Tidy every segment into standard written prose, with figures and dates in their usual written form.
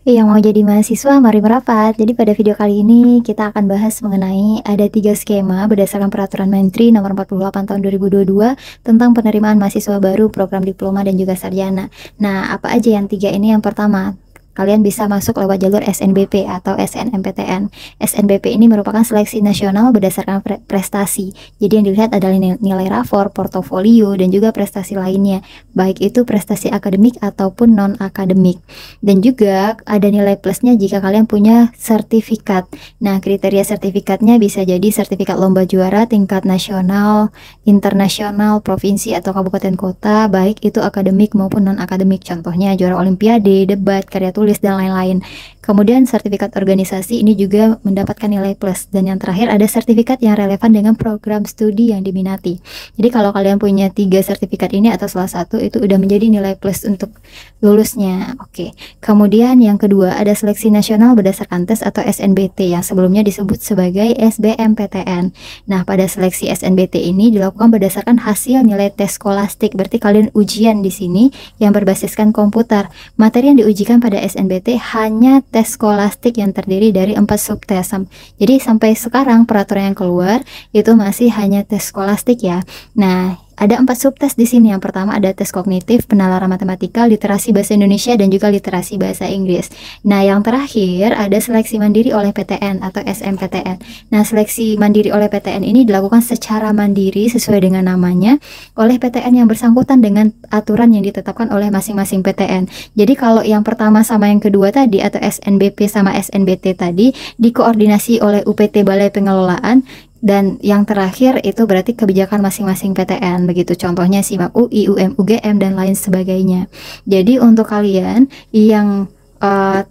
Yang mau jadi mahasiswa, mari merapat. Jadi pada video kali ini kita akan bahas mengenai ada 3 skema berdasarkan Peraturan Menteri Nomor 48 Tahun 2022 tentang penerimaan mahasiswa baru program diploma dan juga sarjana. Nah, apa aja yang 3 ini? Yang pertama, kalian bisa masuk lewat jalur SNBP atau SNMPTN. SNBP ini merupakan seleksi nasional berdasarkan prestasi. Jadi yang dilihat adalah nilai rapor, portofolio, dan juga prestasi lainnya, baik itu prestasi akademik ataupun non-akademik. Dan juga ada nilai plusnya jika kalian punya sertifikat. Nah, kriteria sertifikatnya bisa jadi sertifikat lomba juara tingkat nasional, internasional, provinsi atau kabupaten kota, baik itu akademik maupun non-akademik. Contohnya juara olimpiade, debat, karya tulis, dan lain-lain. Kemudian sertifikat organisasi ini juga mendapatkan nilai plus. Dan yang terakhir ada sertifikat yang relevan dengan program studi yang diminati. Jadi kalau kalian punya 3 sertifikat ini atau salah satu, itu udah menjadi nilai plus untuk lulusnya. Oke. Kemudian yang kedua ada seleksi nasional berdasarkan tes atau SNBT yang sebelumnya disebut sebagai SBMPTN. Nah, pada seleksi SNBT ini dilakukan berdasarkan hasil nilai tes skolastik. Berarti kalian ujian di sini yang berbasiskan komputer. Materi yang diujikan pada SNBT hanya tes skolastik yang terdiri dari 4 subtes. Jadi sampai sekarang peraturan yang keluar itu masih hanya tes skolastik ya. Nah, ada 4 subtes di sini. Yang pertama ada tes kognitif, penalaran matematika, literasi bahasa Indonesia, dan juga literasi bahasa Inggris. Nah, yang terakhir ada seleksi mandiri oleh PTN atau SMPTN. Nah, seleksi mandiri oleh PTN ini dilakukan secara mandiri sesuai dengan namanya oleh PTN yang bersangkutan dengan aturan yang ditetapkan oleh masing-masing PTN. Jadi kalau yang pertama sama yang kedua tadi atau SNBP sama SNBT tadi dikoordinasi oleh UPT Balai Pengelolaan, dan yang terakhir itu berarti kebijakan masing-masing PTN. Begitu contohnya SIMAK UI, UGM, dan lain sebagainya. Jadi untuk kalian yang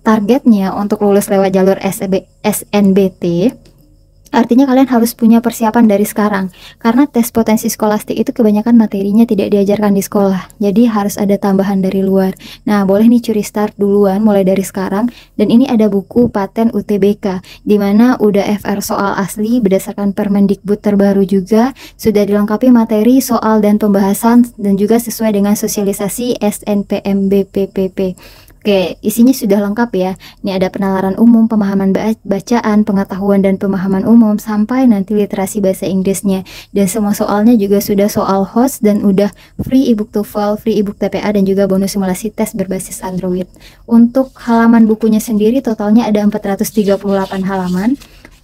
targetnya untuk lulus lewat jalur SNBT, artinya kalian harus punya persiapan dari sekarang, karena tes potensi skolastik itu kebanyakan materinya tidak diajarkan di sekolah, jadi harus ada tambahan dari luar. Nah, boleh nih curi start duluan mulai dari sekarang. Dan ini ada buku paten UTBK, dimana udah FR soal asli berdasarkan Permendikbud terbaru juga, sudah dilengkapi materi, soal, dan pembahasan, dan juga sesuai dengan sosialisasi SNPMBPPP. Oke, isinya sudah lengkap ya. Ini ada penalaran umum, pemahaman bacaan, pengetahuan dan pemahaman umum, sampai nanti literasi bahasa Inggrisnya. Dan semua soalnya juga sudah soal host dan udah free ebook TOEFL, free ebook TPA, dan juga bonus simulasi tes berbasis Android. Untuk halaman bukunya sendiri totalnya ada 438 halaman.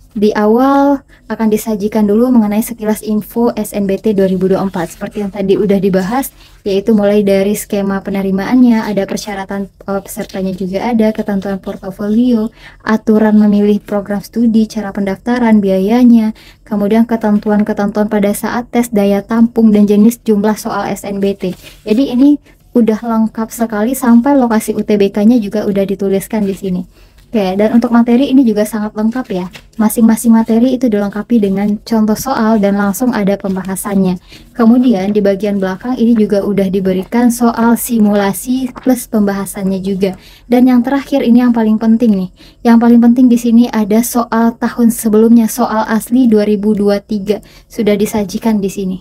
Di awal akan disajikan dulu mengenai sekilas info SNBT 2024 seperti yang tadi udah dibahas, yaitu mulai dari skema penerimaannya, ada persyaratan pesertanya juga ada, ketentuan portofolio, aturan memilih program studi, cara pendaftaran, biayanya, kemudian ketentuan-ketentuan pada saat tes, daya tampung, dan jenis jumlah soal SNBT. Jadi ini udah lengkap sekali sampai lokasi UTBK-nya juga udah dituliskan di sini. Oke, dan untuk materi ini juga sangat lengkap ya. Masing-masing materi itu dilengkapi dengan contoh soal dan langsung ada pembahasannya. Kemudian di bagian belakang ini juga udah diberikan soal simulasi plus pembahasannya juga. Dan yang terakhir ini yang paling penting nih. Yang paling penting di sini ada soal tahun sebelumnya, soal asli 2023 sudah disajikan di sini.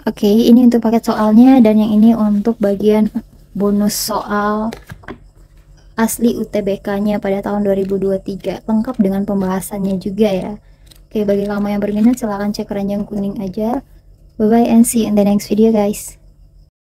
Oke, ini untuk paket soalnya, dan yang ini untuk bagian bonus soal asli UTBK-nya pada tahun 2023, lengkap dengan pembahasannya juga ya. Oke, bagi kamu yang berminat silahkan cek keranjang kuning aja. Bye bye and see you in the next video guys.